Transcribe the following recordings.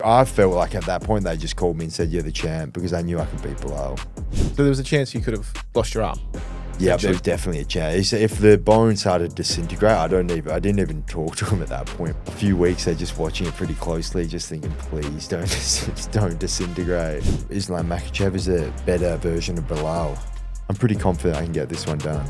I felt like at that point they just called me and said, "You're the champ," because they knew I could beat Belal. So there was a chance you could have lost your arm? Yeah, there was definitely a chance. If the bone started to disintegrate, I didn't even talk to him at that point. A few weeks, they're just watching it pretty closely, just thinking, please don't disintegrate. Islam Makhachev is a better version of Belal. I'm pretty confident I can get this one done.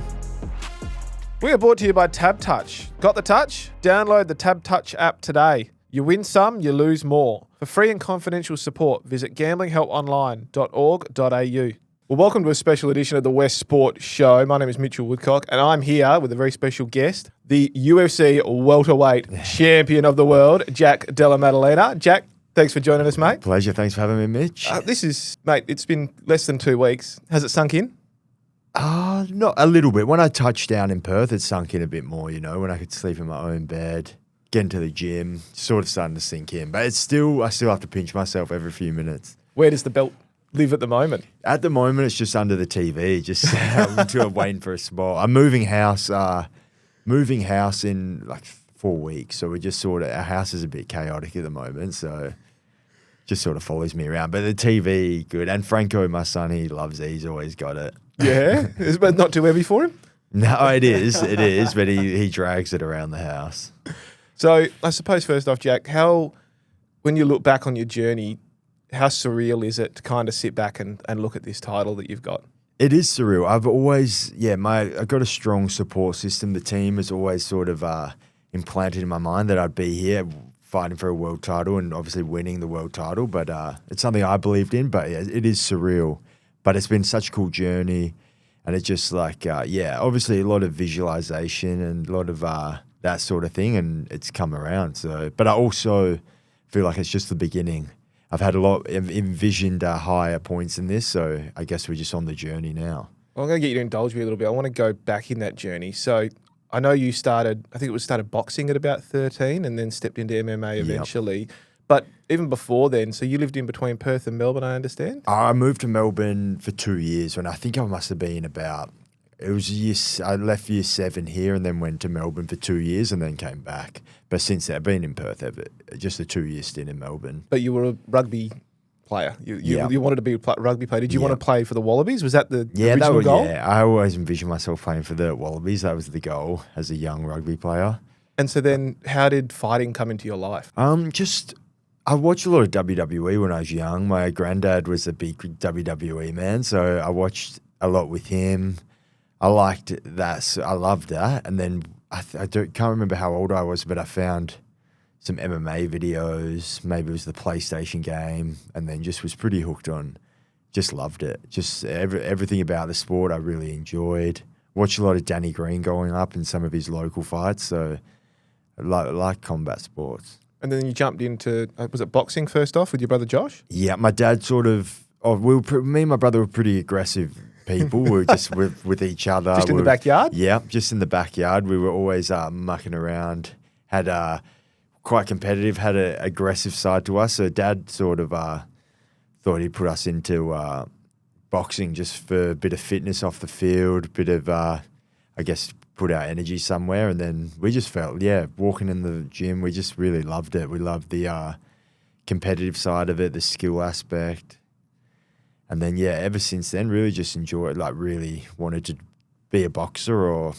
We are brought to you by Tab Touch. Got the touch? Download the Tab Touch app today. You win some, you lose more. For free and confidential support, visit gamblinghelponline.org.au. Well, welcome to a special edition of the West Sport Show. My name is Mitchell Woodcock, and I'm here with a very special guest, the UFC welterweight champion of the world, Jack Della Maddalena. Jack, thanks for joining us, mate. Pleasure. Thanks for having me, Mitch. Mate, it's been less than 2 weeks. Has it sunk in? Not a little bit. When I touched down in Perth, it sunk in a bit more, when I could sleep in my own bed, get into the gym, sort of starting to sink in. But I still have to pinch myself every few minutes. Where does the belt live at the moment? At the moment, it's just under the TV, just until I'm waiting for a spot. I'm moving house in like 4 weeks. So we just our house is a bit chaotic at the moment. So just sort of follows me around. But the TV, good. And Franco, my son, he loves it. He's always got it. Yeah? Is it not too heavy for him? No, it is. It is. But he drags it around the house. So I suppose first off, Jack, when you look back on your journey, how surreal is it to kind of sit back and look at this title that you've got? It is surreal. I've always, I've got a strong support system. The team has always sort of implanted in my mind that I'd be here fighting for a world title and obviously winning the world title. But it's something I believed in, but it is surreal. But it's been such a cool journey. And it's just like, obviously a lot of visualization and a lot of that sort of thing. And it's come around. So, but I also feel like it's just the beginning. I've had a lot of envisioned higher points in this, so I guess we're just on the journey now. Well, I'm going to get you to indulge me a little bit. I want to go back in that journey. So I know you started boxing at about 13 and then stepped into MMA eventually. Yep. But even before then, so you lived in between Perth and Melbourne, I understand? I moved to Melbourne for 2 years when I think I must have been I left year 7 here and then went to Melbourne for 2 years and then came back. But since then, I've been in Perth, just a 2-year stint in Melbourne. But you were a rugby player. You wanted to be a rugby player. Did you want to play for the Wallabies? Was that the original goal? Yeah, I always envisioned myself playing for the Wallabies. That was the goal as a young rugby player. And so then how did fighting come into your life? I watched a lot of WWE when I was young. My granddad was a big WWE man, so I watched a lot with him. I liked that. So I loved that. And then can't remember how old I was, but I found some MMA videos. Maybe it was the PlayStation game, and then just was pretty hooked on. Just loved it. Just everything about the sport I really enjoyed. Watched a lot of Danny Green going up in some of his local fights. So I like combat sports. And then you jumped into, was it boxing first off with your brother Josh? Yeah, my dad me and my brother were pretty aggressive people. We were just with each other. Just in the backyard? Yeah, just in the backyard. We were always mucking around, had quite competitive, had an aggressive side to us. So Dad sort of thought he'd put us into boxing just for a bit of fitness off the field, bit of, put our energy somewhere. And then we just felt, walking in the gym, we just really loved it. We loved the competitive side of it, the skill aspect. And then, ever since then, really just enjoyed, really wanted to be a boxer or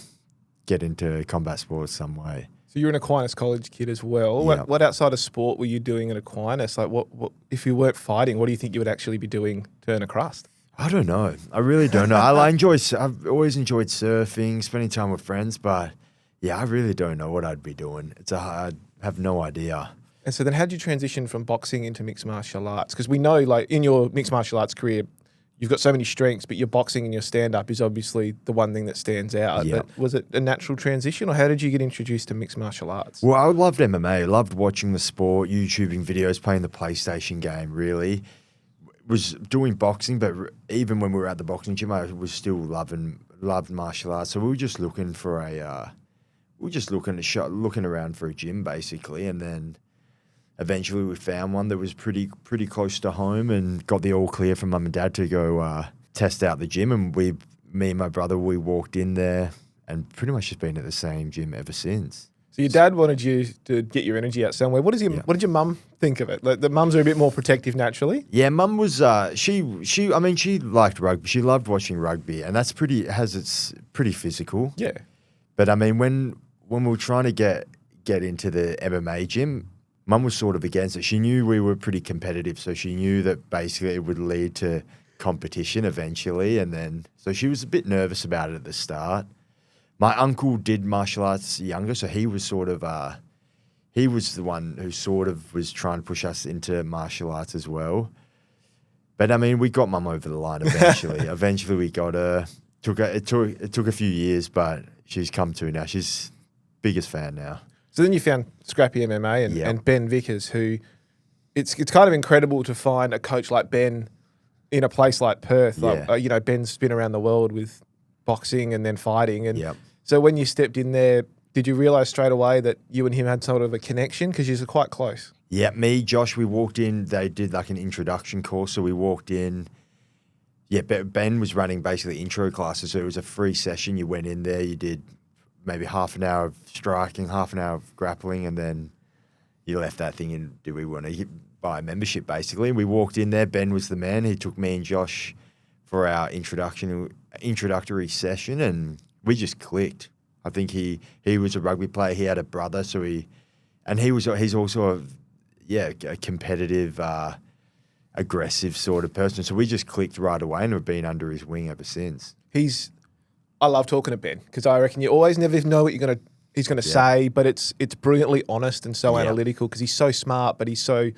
get into combat sports some way. So you're an Aquinas College kid as well. Yep. What outside of sport were you doing at Aquinas? What if you weren't fighting, what do you think you would actually be doing to earn a crust? I don't know. I really don't know. I've always enjoyed surfing, spending time with friends, but I really don't know what I'd be doing. I have no idea. And so then how did you transition from boxing into mixed martial arts? Because we know, in your mixed martial arts career, you've got so many strengths, but your boxing and your stand-up is obviously the one thing that stands out. Yep. But was it a natural transition, or how did you get introduced to mixed martial arts? Well, I loved MMA. I loved watching the sport, YouTubing videos, playing the PlayStation game, really. Was doing boxing, but even when we were at the boxing gym, I was still loved martial arts. So we were just looking for looking around for a gym, basically, and then eventually we found one that was pretty close to home and got the all clear from mum and dad to go test out the gym. And me and my brother, we walked in there and pretty much just been at the same gym ever since. So So your dad wanted you to get your energy out somewhere. What did your mum think of it? Like, the mums are a bit more protective naturally. Yeah, mum was she liked rugby. She loved watching rugby, and it's pretty physical. Yeah. But I mean, when we were trying to get into the MMA gym, mum was sort of against it. She knew we were pretty competitive, so she knew that basically it would lead to competition eventually, and then so she was a bit nervous about it at the start. My uncle did martial arts younger, so he was sort of he was the one who sort of was trying to push us into martial arts as well. But I mean, we got mum over the line eventually. Eventually, we got her. It took a few years, but she's come to now. She's biggest fan now. So then you found Scrappy MMA and Ben Vickers, who it's kind of incredible to find a coach like Ben in a place like Perth. Yeah. Like, Ben's been around the world with boxing and then fighting. And so when you stepped in there, did you realise straight away that you and him had sort of a connection? Because you're quite close. Yeah, me, Josh, we walked in. They did like an introduction course. So we walked in. Yeah, Ben was running basically intro classes. So it was a free session. You went in there, you did maybe half an hour of striking, half an hour of grappling, and then you left that thing in. Do we want to buy a membership, basically? We walked in there. Ben was the man. He took me and Josh for our introductory session, and we just clicked. I think he was a rugby player. He had a brother, so he's also a competitive, aggressive sort of person. So we just clicked right away, and we've been under his wing ever since. I love talking to Ben because I reckon you always never know what he's gonna say, but it's brilliantly honest and so analytical because he's so smart, but he's so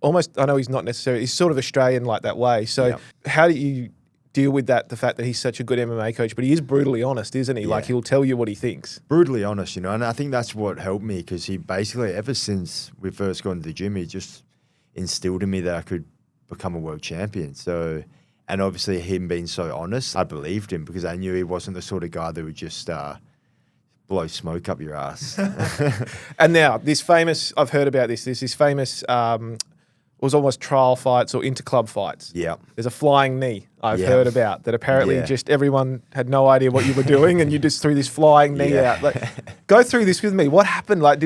almost. I know he's not necessarily. He's sort of Australian like that way. So how do you deal with that? The fact that he's such a good MMA coach, but he is brutally honest, isn't he? Yeah. Like, he'll tell you what he thinks. Brutally honest, and I think that's what helped me because he basically, ever since we first gone to the gym, he just instilled in me that I could become a world champion. So, and obviously him being so honest, I believed him because I knew he wasn't the sort of guy that would just blow smoke up your ass. And now I've heard about this. There's this famous was almost trial fights or interclub fights. Yeah. There's a flying knee I've heard about that apparently just everyone had no idea what you were doing and you just threw this flying knee out. Like, go through this with me. What happened? Like,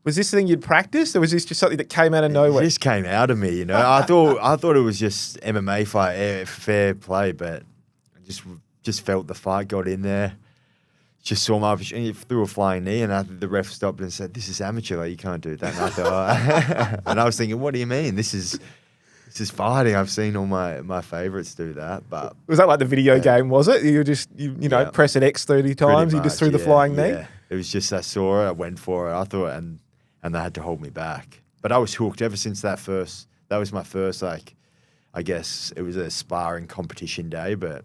was this something you'd practiced or was this just something that came out of nowhere? It just came out of me, I thought it was just MMA fight, fair play, but I just felt the fight, got in there. Just saw my opportunity, threw a flying knee, and the ref stopped and said, "This is amateur. Like, you can't do that." And I thought, and I was thinking, "What do you mean? This is fighting. I've seen all my favourites do that." But was that like the video game? Was it? You just press an X 30 times. You just threw the flying knee. Yeah. It was just I saw it, I went for it. I thought, and they had to hold me back. But I was hooked ever since that was my first, like, I guess it was a sparring competition day. But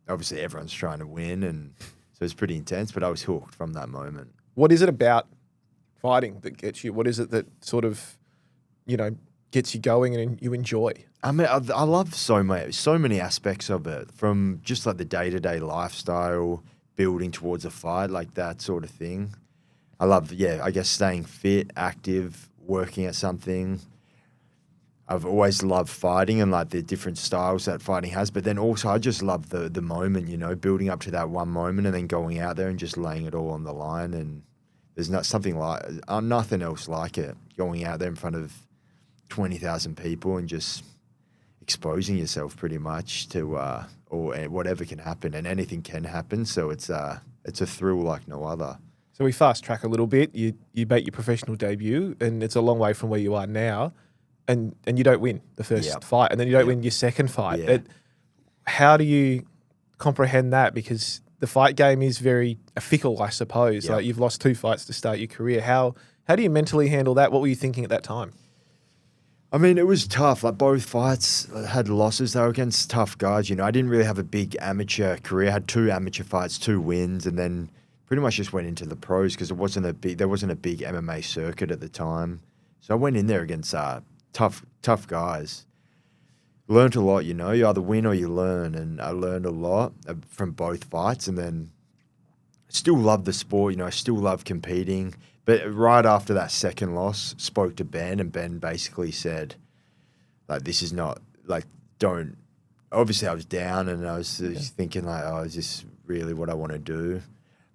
obviously everyone's trying to win and. So it's pretty intense, but I was hooked from that moment. What is it about fighting that gets you? What is it that sort of, gets you going and you enjoy? I mean, I love so many aspects of it, from just like the day-to-day lifestyle, building towards a fight, like that sort of thing. I love, I guess staying fit, active, working at something. I've always loved fighting and like the different styles that fighting has, but then also I just love the moment, building up to that one moment and then going out there and just laying it all on the line. And there's nothing else like it, going out there in front of 20,000 people and just exposing yourself pretty much to or whatever can happen, and anything can happen. So it's a thrill like no other. So we fast track a little bit. You make your professional debut, and it's a long way from where you are now. And you don't win the first fight, and then you don't win your second fight. Yeah. How do you comprehend that? Because the fight game is very fickle, I suppose. Like, you've lost 2 fights to start your career. How do you mentally handle that? What were you thinking at that time? I mean, it was tough. Like, both fights had losses. They were against tough guys. I didn't really have a big amateur career. I had 2 amateur fights, 2 wins, and then pretty much just went into the pros because there wasn't a big MMA circuit at the time. So I went in there against tough guys. Learned a lot, you either win or you learn, and I learned a lot from both fights, and then still love the sport, I still love competing. But right after that second loss, spoke to Ben, and Ben basically said, like, this is not, like, don't, obviously I was down and I was thinking like, is this really what I want to do?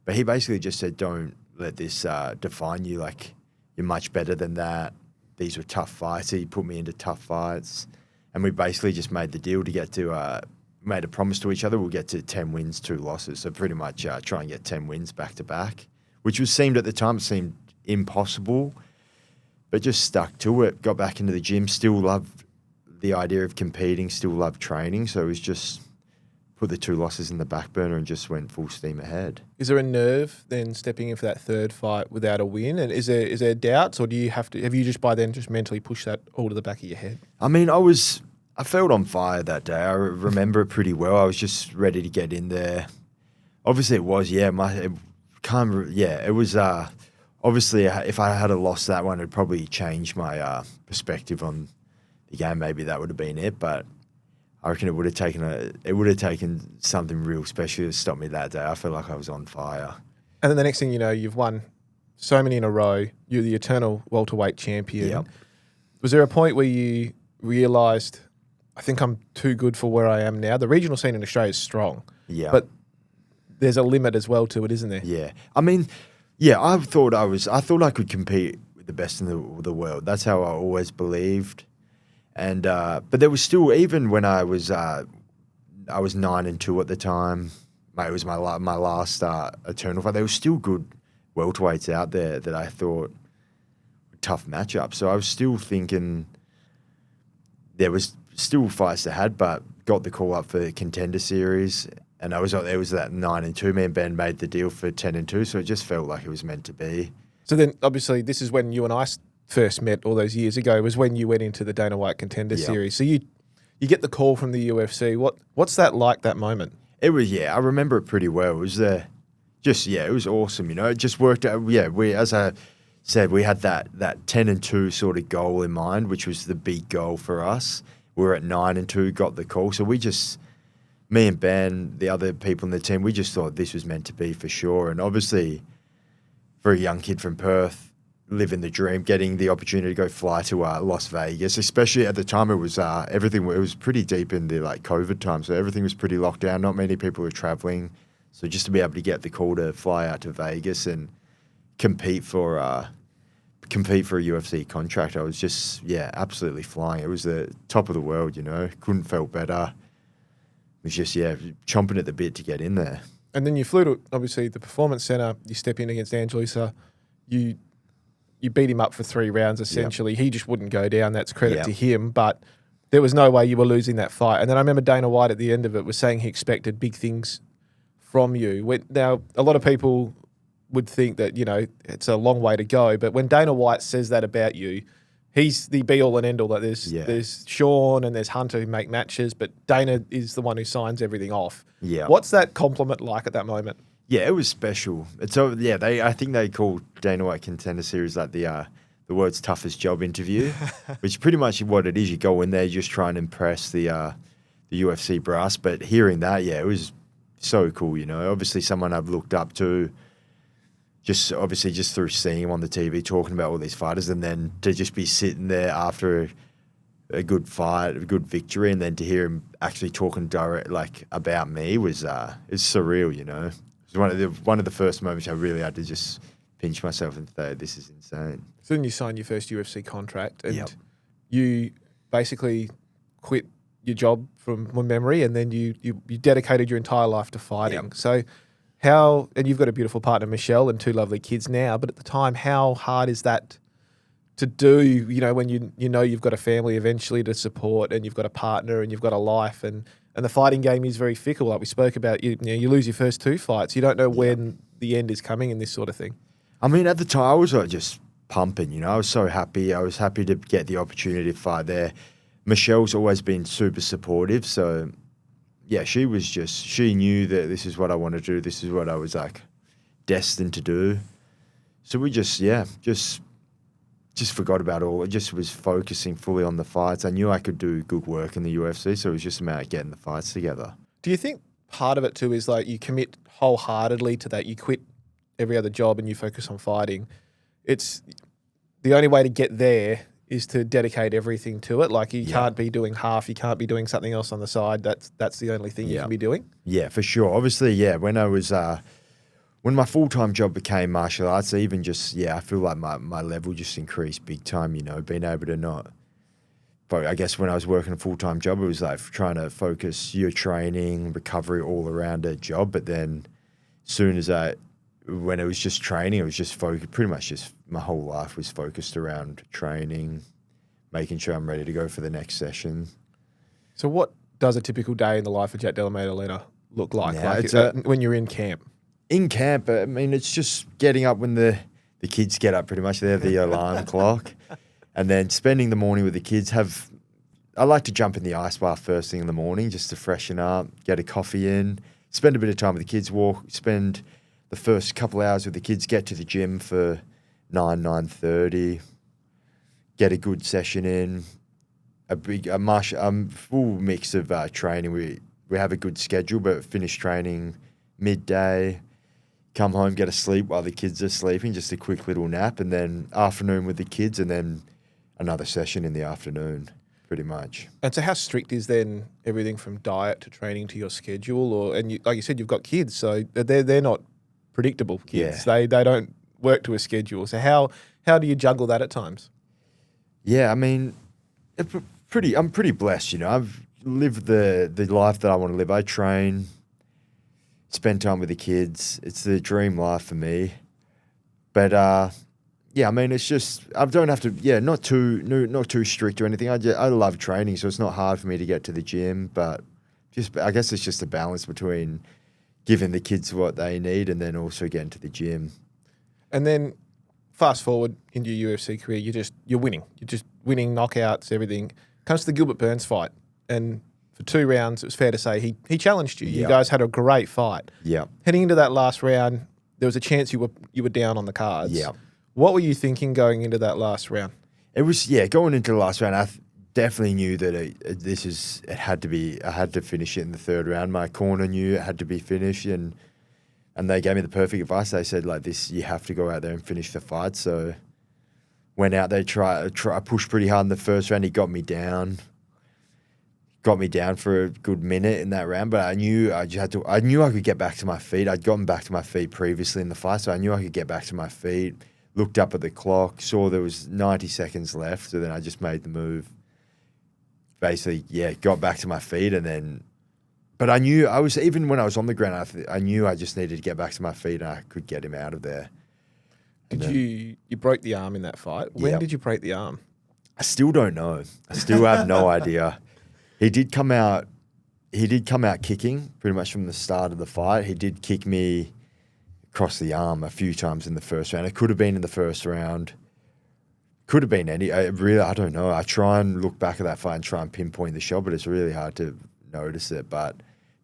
But he basically just said, don't let this define you. Like, you're much better than that. These were tough fights. He put me into tough fights. And we basically just made the deal to get to, made a promise to each other. We'll get to 10 wins, 2 losses. So pretty much try and get 10 wins back to back, which seemed at the time, seemed impossible, but just stuck to it. Got back into the gym, still loved the idea of competing, still loved training. So it was just put the 2 losses in the back burner and just went full steam ahead. Is there a nerve then stepping in for that third fight without a win? And is there doubts, or have you just by then just mentally pushed that all to the back of your head? I mean, I felt on fire that day. I remember it pretty well. I was just ready to get in there. Obviously, it was, it was, obviously, if I had lost that one, it'd probably change my perspective on the game. Maybe that would have been it, but I reckon it would have taken something real special to stop me that day. I felt like I was on fire. And then the next thing you know, you've won so many in a row. You're the eternal welterweight champion. Yep. Was there a point where you realised, I think I'm too good for where I am now? The regional scene in Australia is strong. Yeah. But there's a limit as well to it, isn't there? Yeah. I mean, I thought I could compete with the best in the world. That's how I always believed. And but there was still, even when I was 9-2 at the time, it was my last eternal fight, there was still good welterweights out there that I thought were tough matchups. So I was still thinking there was still fights to had, but got the call up for the Contender series, and there was that 9-2. Me and Ben made the deal for 10-2, so it just felt like it was meant to be. So then, obviously, this is when you and I first met all those years ago. Was when you went into the Dana White Contender series. So you get the call from the UFC. What's that like? That moment? It was I remember it pretty well. It was it was awesome. It just worked out. Yeah, as I said, we had that 10-2 sort of goal in mind, which was the big goal for us. We were at 9-2, got the call. So me and Ben, the other people in the team, we just thought this was meant to be for sure. And obviously, for a young kid from Perth, living the dream, getting the opportunity to go fly to Las Vegas, especially at the time, it was everything. It was pretty deep in the COVID time, so everything was pretty locked down. Not many people were traveling, so just to be able to get the call to fly out to Vegas and compete for a UFC contract, I was just absolutely flying. It was the top of the world, Couldn't felt better. It was just chomping at the bit to get in there. And then you flew to obviously the Performance Centre. You step in against Angelisa. You beat him up for 3 rounds essentially. Yep. He just wouldn't go down. That's credit to him. But there was no way you were losing that fight. And then I remember Dana White at the end of it was saying he expected big things from you. Now a lot of people would think that, it's a long way to go. But when Dana White says that about you, he's the be-all and end-all. That there's Sean and there's Hunter who make matches, but Dana is the one who signs everything off. Yeah. What's that compliment like at that moment? Yeah, it was special. I think they call Dana White Contender Series like the world's toughest job interview, which is pretty much what it is. You go in there, you just try and impress the UFC brass. But hearing that, it was so cool. Obviously someone I've looked up to. Just through seeing him on the TV talking about all these fighters, and then to just be sitting there after a good fight, a good victory, and then to hear him actually talking direct about me was it's surreal. It was one of the first moments I really had to just pinch myself and say, "This is insane." So then you signed your first UFC contract, and you basically quit your job from memory, and then you dedicated your entire life to fighting. Yep. So and you've got a beautiful partner, Michelle, and 2 lovely kids now, but at the time, how hard is that to do, when you've got a family eventually to support, and you've got a partner and you've got a life, and the fighting game is very fickle, like we spoke about. You lose your first 2 fights. You don't know when the end is coming in this sort of thing. I mean, at the time, I was just pumping, I was so happy. I was happy to get the opportunity to fight there. Michelle's always been super supportive, so she knew that this is what I wanted to do. This is what I was destined to do. So we just forgot about all. I just was focusing fully on the fights. I knew I could do good work in the UFC, so it was just about getting the fights together. Do you think part of it too is you commit wholeheartedly to that? You quit every other job and you focus on fighting. It's the only way to get there is to dedicate everything to it. You can't be doing half. You can't be doing something else on the side. That's the only thing you can be doing. Yeah, for sure. Obviously, when I when my full-time job became martial arts, even just, I feel like my level just increased big time, being able to not. But I guess when I was working a full-time job, it was like trying to focus your training, recovery all around a job. But then soon as when it was just training, it was just focused, pretty much just my whole life was focused around training, making sure I'm ready to go for the next session. So what does a typical day in the life of Jack Della Maddalena look like? When you're in camp? In camp, I mean, it's just getting up when the kids get up pretty much. They're the alarm clock. And then spending the morning with the kids. I like to jump in the ice bath first thing in the morning just to freshen up, get a coffee in, spend a bit of time with the kids, spend the first couple hours with the kids, get to the gym for 9:30, get a good session in, a full mix of training. We have a good schedule, but finish training midday, come home, get a sleep while the kids are sleeping, just a quick little nap, and then afternoon with the kids, and then another session in the afternoon, pretty much. And so how strict is then everything from diet to training to your schedule? Like you said, you've got kids, so they're not predictable kids. Yeah. They don't work to a schedule. So how do you juggle that at times? Yeah, I mean, I'm pretty blessed, I've lived the life that I want to live. I train, spend time with the kids. It's the dream life for me. But I mean, it's just I don't have to. Not too strict or anything. I love training, so it's not hard for me to get to the gym. But I guess it's just a balance between giving the kids what they need and then also getting to the gym. And then fast forward into your UFC career, you're winning. You're just winning knockouts, everything. Comes to the Gilbert Burns fight, and for 2 rounds, it was fair to say he challenged you. Yep. You guys had a great fight. Yeah. Heading into that last round, there was a chance you were down on the cards. Yeah. What were you thinking going into that last round? It was going into the last round. I definitely knew that it had to be. I had to finish it in the 3rd round. My corner knew it had to be finished, and they gave me the perfect advice. They said like this: you have to go out there and finish the fight. So went out there, try pushed pretty hard in the 1st round. He got me down for a good minute in that round, but I knew I could get back to my feet. I'd gotten back to my feet previously in the fight, so I knew I could get back to my feet. Looked up at the clock, saw there was 90 seconds left, so then I just made the move. Basically, got back to my feet, but I knew even when I was on the ground, I knew I just needed to get back to my feet and I could get him out of there. You broke the arm in that fight? When did you break the arm? I still don't know. I still have no idea. He did come out kicking pretty much from the start of the fight. He did kick me across the arm a few times in the 1st round. It could have been in the 1st round. Could have been any. I don't know. I try and look back at that fight and try and pinpoint the shot, but it's really hard to notice it. But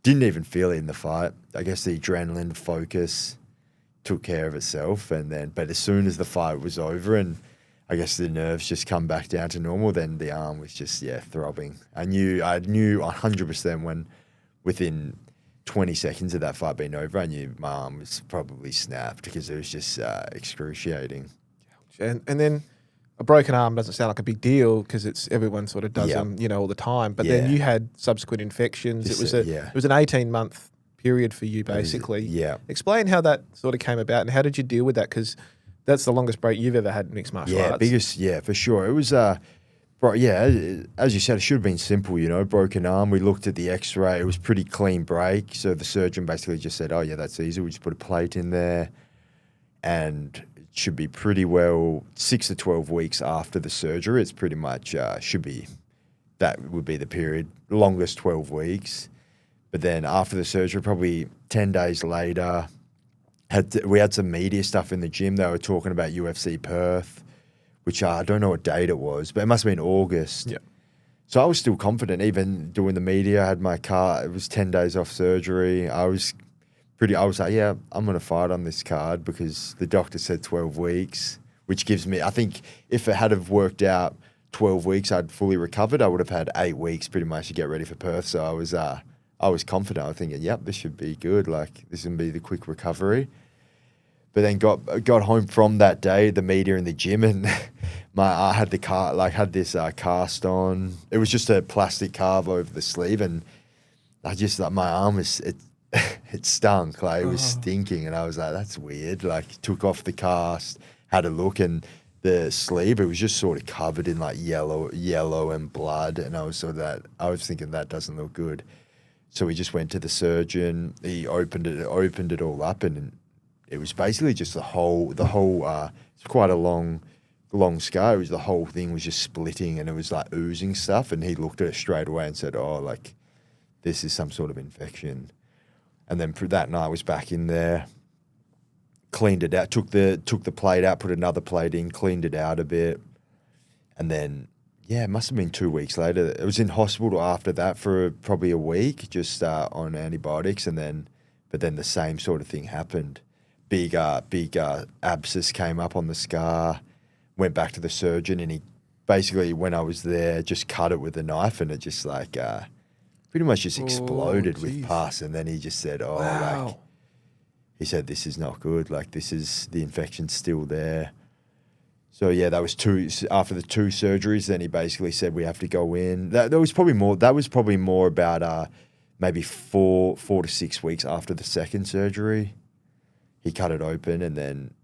didn't even feel it in the fight. I guess the adrenaline focus took care of itself. But as soon as the fight was over and I guess the nerves just come back down to normal, then the arm was just, throbbing. I knew 100% when within 20 seconds of that fight being over, I knew my arm was probably snapped because it was just excruciating. And then a broken arm doesn't sound like a big deal because everyone sort of does them, all the time. But then you had subsequent infections. It was an 18-month period for you, basically. Explain how that sort of came about and how did you deal with that? Because that's the longest break you've ever had in mixed martial arts. For sure. It was, as you said, it should have been simple, broken arm. We looked at the x-ray. It was pretty clean break. So the surgeon basically just said, that's easy. We just put a plate in there and it should be pretty well 6 to 12 weeks after the surgery. It's pretty much that would be the period, longest 12 weeks. But then after the surgery, probably 10 days later, we had some media stuff in the gym. They were talking about UFC Perth, which I don't know what date it was, but it must have been August. Yeah. So I was still confident, even doing the media. I had my card. It was 10 days off surgery. I was like, I'm going to fight on this card because the doctor said 12 weeks, which gives me, I think if it had have worked out 12 weeks, I'd fully recovered. I would have had 8 weeks pretty much to get ready for Perth. So I was confident. I was thinking, this should be good. Like, this would be the quick recovery. But then got home from that day, the media in the gym, and I had this cast on. It was just a plastic carve over the sleeve, and I just my arm it stunk. Like, it was stinking. And I was like, that's weird. Like, took off the cast, had a look, and the sleeve, it was just sort of covered in like yellow and blood. And I was thinking that doesn't look good. So we just went to the surgeon. He opened it all up, and it was basically just the whole. It's quite a long scar. It was the whole thing was just splitting, and it was like oozing stuff. And he looked at it straight away and said, "Oh, like this is some sort of infection." And then that night I was back in there, cleaned it out, took the plate out, put another plate in, cleaned it out a bit, and then. Yeah, it must have been 2 weeks later. It was in hospital after that for probably a week, just on antibiotics, but then the same sort of thing happened. Big abscess came up on the scar. Went back to the surgeon, and he basically, when I was there, just cut it with a knife, and it just like pretty much just exploded with pus. And then he just said, he said, "This is not good. Like, the infection's still there." So yeah, that was after the 2 surgeries. Then he basically said we have to go in. That was probably more about maybe 4 to 6 weeks after the second surgery. He cut it open and then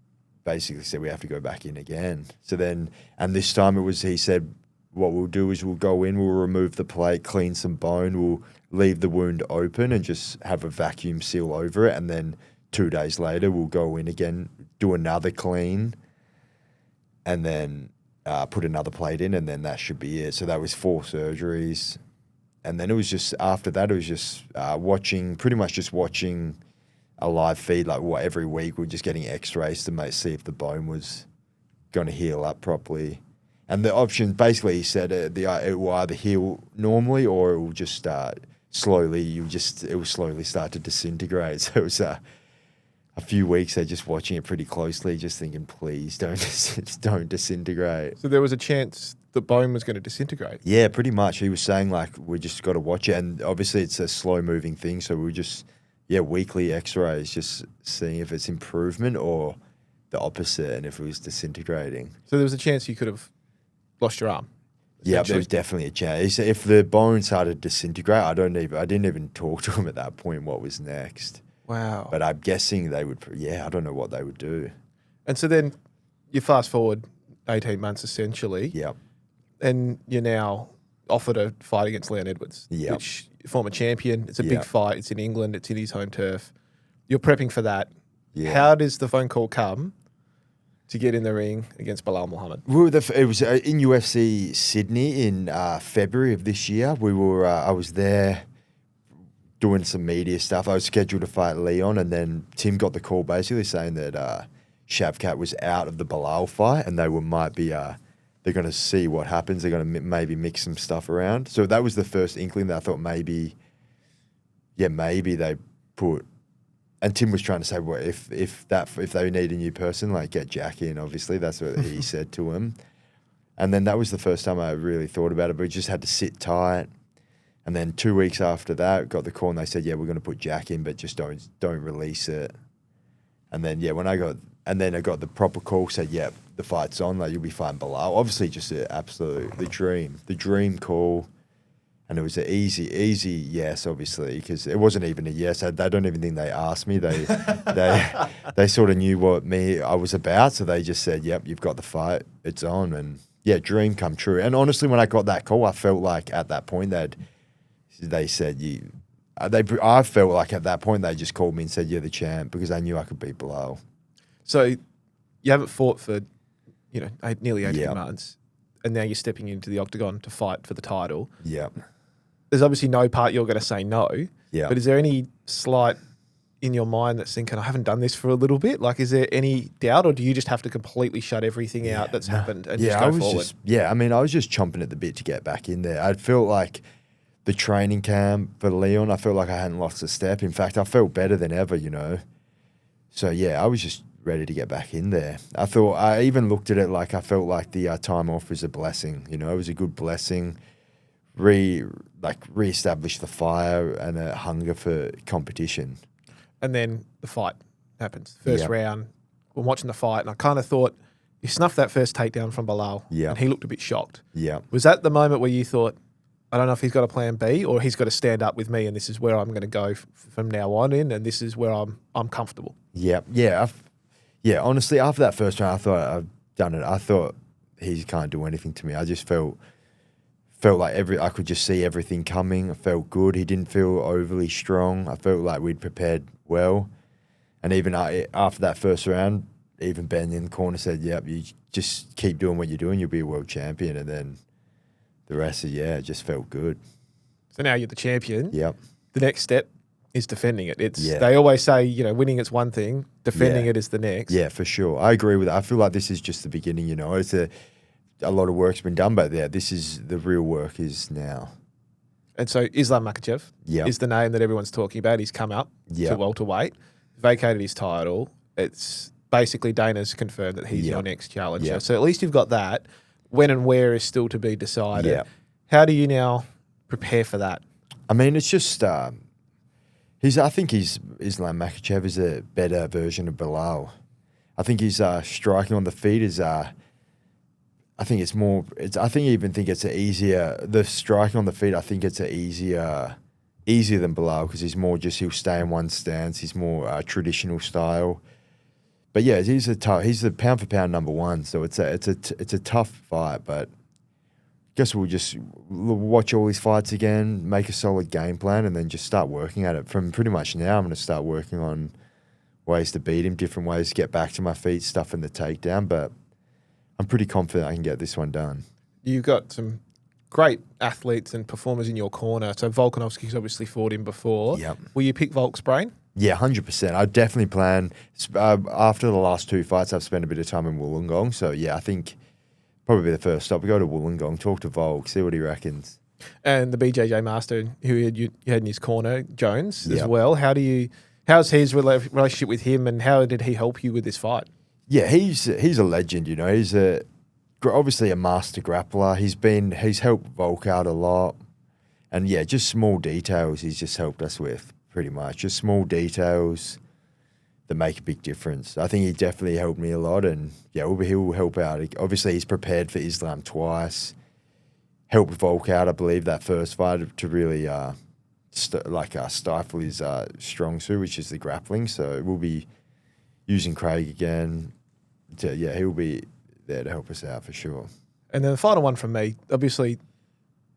basically said we have to go back in again. So then, and this time he said, what we'll do is we'll go in, we'll remove the plate, clean some bone, we'll leave the wound open and just have a vacuum seal over it, and then 2 days later we'll go in again, do another clean, and then put another plate in, and then that should be it. So that was 4 surgeries. And then it was just, after that, it was just watching a live feed, like every week we're just getting x-rays to see if the bone was going to heal up properly. And the option, basically he said it will either heal normally or it will just start slowly, it will slowly start to disintegrate. So it was a few weeks there just watching it pretty closely, just thinking, please don't disintegrate. So there was a chance the bone was going to disintegrate? Yeah, pretty much. He was saying, like, we just got to watch it. And obviously it's a slow-moving thing, so we just, weekly x-rays, just seeing if it's improvement or the opposite and if it was disintegrating. So there was a chance you could have lost your arm? Yeah, there was definitely a chance. He said if the bone started to disintegrate, I didn't even talk to him at that point what was next. Wow. But I'm guessing they would, I don't know what they would do. And so then you fast forward 18 months essentially. Yep. And you're now offered a fight against Leon Edwards, which former champion. It's a big fight. It's in England. It's in his home turf. You're prepping for that. Yeah. How does the phone call come to get in the ring against Belal Muhammad? It was in UFC Sydney in February of this year. I was there doing some media stuff. I was scheduled to fight Leon, and then Tim got the call basically saying that Shavkat was out of the Belal fight, and they're going to see what happens. They're going to maybe mix some stuff around. So that was the first inkling that I thought maybe they put. And Tim was trying to say, well, if they need a new person, like, get Jack in. Obviously, that's what he said to him. And then that was the first time I really thought about it. But we just had to sit tight. And then 2 weeks after that, got the call and they said, we're going to put Jack in, but just don't release it. And then I got the proper call, said, the fight's on, like, you'll be fighting Belal. Obviously, just the dream call. And it was an easy yes, obviously, because it wasn't even a yes. I don't even think they asked me. They sort of knew what I was about, so they just said, "Yep, you've got the fight. It's on." And dream come true. And honestly, when I got that call, I felt like at that point they said you. I felt like at that point they just called me and said, "You're the champ," because they knew I could beat Belal. So you haven't fought for nearly 18 months, and now you're stepping into the octagon to fight for the title. Yeah. There's obviously no part you're going to say no. Yeah. But is there any slight in your mind that's thinking, I haven't done this for a little bit? Like, is there any doubt, or do you just have to completely shut everything out that's happened and just go forward? I was just chomping at the bit to get back in there. I felt like the training camp for Leon, I felt like I hadn't lost a step. In fact, I felt better than ever, So, I was just ready to get back in there. I even looked at it like I felt like the time off was a blessing. It was a good blessing. Re-establish the fire and a hunger for competition. And then the fight happens. First round, we're watching the fight, and I kind of thought, you snuffed that first takedown from Belal, and he looked a bit shocked. Yeah. Was that the moment where you thought, I don't know if he's got a plan B or he's got to stand up with me, and this is where I'm going to go from now on in, and this is where I'm comfortable. Yeah. Honestly, after that first round, I thought I've done it. I thought he can't do anything to me. I just felt like I could just see everything coming. I felt good. He didn't feel overly strong. I felt like we'd prepared well. And even after that first round, even Ben in the corner said, "Yep, you just keep doing what you're doing. You'll be a world champion." And then the rest of it just felt good. So now you're the champion. Yep. The next step is defending it. They always say, winning it's one thing, defending it is the next. Yeah, for sure. I agree with that. I feel like this is just the beginning. It's a lot of work's been done, but this is the real work is now. And so Islam Makhachev is the name that everyone's talking about. He's come up to welterweight, vacated his title. It's basically Dana's confirmed that he's your next challenger. Yep. So at least you've got that. When and where is still to be decided. Yep. How do you now prepare for that? I mean, it's just I think Islam Makhachev is a better version of Belal. I think his striking on the feet is I think it's more. I even think it's easier. The striking on the feet, I think it's easier than Belal because he'll stay in one stance. He's more traditional style. But yeah, he's the pound for pound number one. So it's a tough fight. But I guess we'll just watch all his fights again, make a solid game plan, and then just start working at it. From pretty much now, I'm going to start working on ways to beat him, different ways to get back to my feet, stuff in the takedown. But I'm pretty confident I can get this one done. You've got some great athletes and performers in your corner. So Volkanovski's obviously fought him before. Yep. Will you pick Volk's brain? Yeah, 100%. I definitely plan. After the last two fights, I've spent a bit of time in Wollongong. So yeah, I think probably be the first stop. We go to Wollongong, talk to Volk, see what he reckons. And the BJJ master who you had in his corner, Jones, as well. How's his relationship with him, and how did he help you with this fight? Yeah, he's a legend. He's obviously a master grappler. He's helped Volk out a lot, and yeah, just small details he's just helped us with. Pretty much, just small details that make a big difference. I think he definitely helped me a lot, and yeah, he'll help out. Obviously, he's prepared for Islam twice. Helped Volk out, I believe, that first fight to really stifle his strong suit, which is the grappling. So we'll be using Craig again. He'll be there to help us out for sure. And then the final one from me, obviously,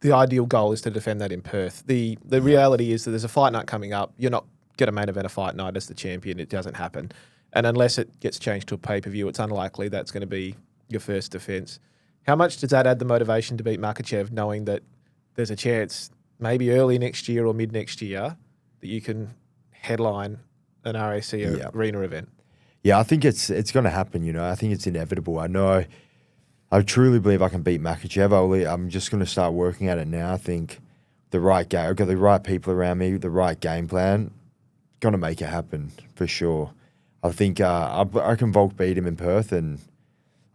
the ideal goal is to defend that in Perth. The reality is that there's a fight night coming up. You're not going to main event a fight night as the champion. It doesn't happen. And unless it gets changed to a pay-per-view, it's unlikely that's going to be your first defence. How much does that add the motivation to beat Makhachev, knowing that there's a chance maybe early next year or mid next year that you can headline an RAC arena event? Yeah, I think it's going to happen. I think it's inevitable. I truly believe I can beat Makhachev. I'm just going to start working at it now. I think I've got the right people around me, the right game plan. Going to make it happen for sure. I think I can Volk beat him in Perth, and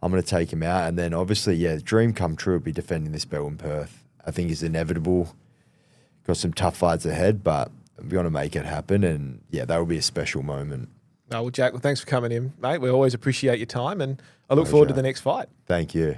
I'm going to take him out. And then obviously, dream come true would be defending this belt in Perth. I think it's inevitable. Got some tough fights ahead, but we're going to make it happen. And that will be a special moment. Well, Jack, thanks for coming in, mate. We always appreciate your time, and I look forward to the next fight. Thank you.